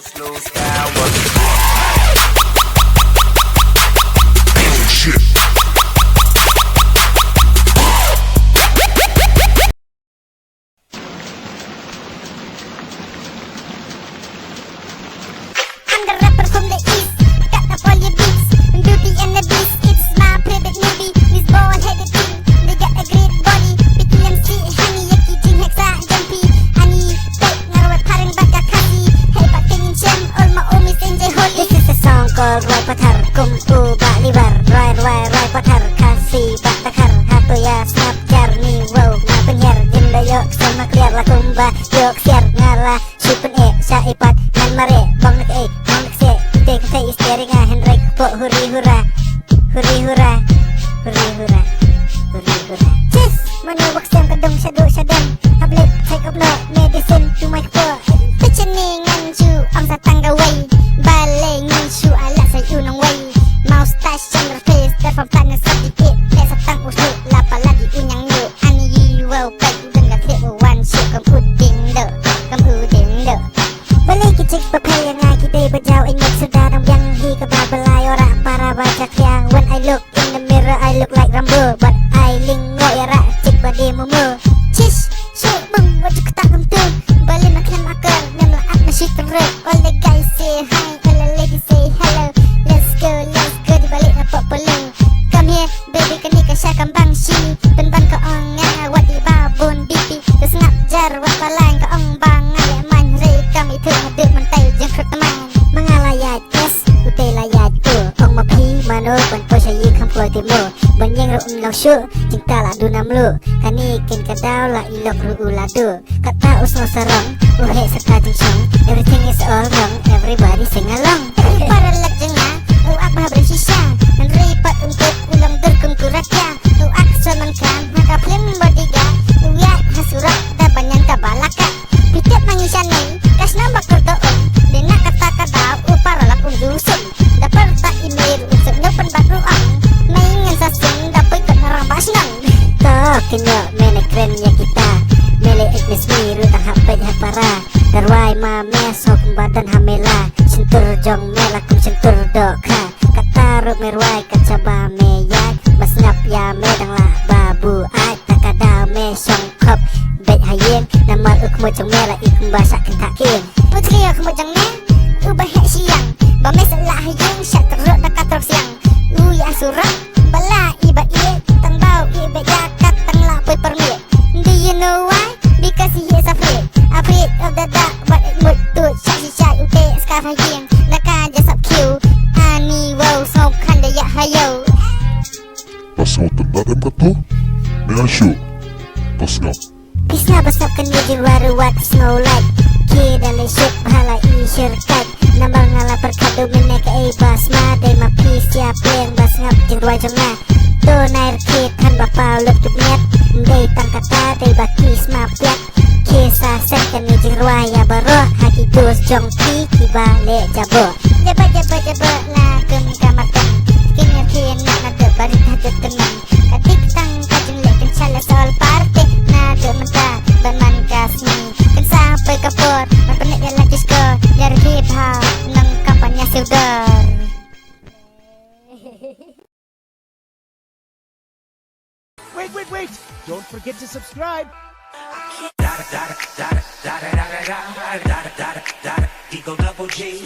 Slow power. Shit. I'm the rapper from the east, got up all your beats, Beauty and the Beast, it's my private newbie, this bald-headed thing, they got a great body, bikin MC, honey, yaki, jing, hexa, jumpy, honey, fake, narawat, paring, baka, kasi, hey, patingin, shem, all my homies, enjoy holy. This is a song called Roy Patar, kum, u, ba, libar, Roy Patar, kasi, batakar, hato, ya, snap, jarni, wow, na, penyer, jinda, yok, sama, clear, la, kumba, yok, siar, ngala, syupen, sa, ipat, nan, mare, bang, nak, Take is staring at Henrik po hurry hurra hurry hurra hurry hurra hurry hurra Cheers! Maniwak siyang kadong syadong Hablit, take up no medicine to my po Pichaningan siya ang sa tanggaway Balay ngan siya ala sa unang way Moustache siyang face Derfam tangan sa dikit Kesa tang uso Lapala di unyang nyo Ani yiwaw pag udang gatli Uwan siya kam uding do Balik kicik papaya nga kita bajaw ay magsudarang biyang hi kababalay ora para baca kaya when I look in the mirror I look like Rambo but I lingo yara cik badi mumu Chish, shoot bung wajah ketakam tu balik makan akal memlaat na shit teruk all the guys say hi all the ladies say hello let's go di balik na popolong come here baby kanika siya kambang sini penban ka ong nga wat di babon bibi terus ngap jar wat palang ka ong bang kami itu hadap mentai jangkut teman Mengalayat yes, utai layat tu Ong mapi mano ban po siya yik hamploy timo Banyang roon lau syu, cinta la dunam lu Kani kin kadaw la ilok ruu ladu Kata usno sarong, uhe serta jengsyong Everything is all wrong, everybody sing along Para lag jengah, uak mahabrin sisa Dan ripat untuk ulang derkung kuratya Uak sononkan, maka plim bodiga Uyak hasurak, da banyan kabalaka Pitip nangisanay Kas nambak kertoon Dina kata-kata Uparalak undusun Dapar tak imir Usap nupan bakruang Maingan sasung Dapoy kat narambas nang Tokinyo Menek krennya kita Mele etnis miru Tang hapet hapara Darway mame Sok badan hamela Sentur jong mela Kum sentur doka Kataruk merway Kacaba meyay Bas ngap ya medang lah babu ay Takadaw me syongkop Bet hayeng Namar ukmo jong mela Ikum basak kentakin Putri aku mojang ne Ubah hek siang Bame salah hayeng Syak teruk dekat teruk siang Uya surak Bala iba iye Tang bau ibe jakat Tang lapoi permit Do you know why? Because he is afraid of the dark But it mood to syak ute Scarf hayeng Naka jasap kiu Ani wow Sokan dayak hayo Pas ngotot dadam kato Dengan syuk Pas ngap Pisna besapkan dia ruat snow light Kira lesyuk bahala i syirkat Nambal ngala perkadu meneka e basma Day mapis siap yang bas ngap jengruai jengah Do nair kit han bapa lup tuk net Day tang kata day bakis mapiat Kisah serkan ni jengruai ya baroh Haki dus jongki kibalik jabo Jaba lakum kamarkan Kinir kina nada barit hajat tenang Kadik tang kajeng lekin salah soal party Nada mentah Baman kasmi Kan sampai kapor Mapenik yang lagi skor Dari hip hop Nang kampanye sildar Wait! Don't forget to subscribe! Eagle double G.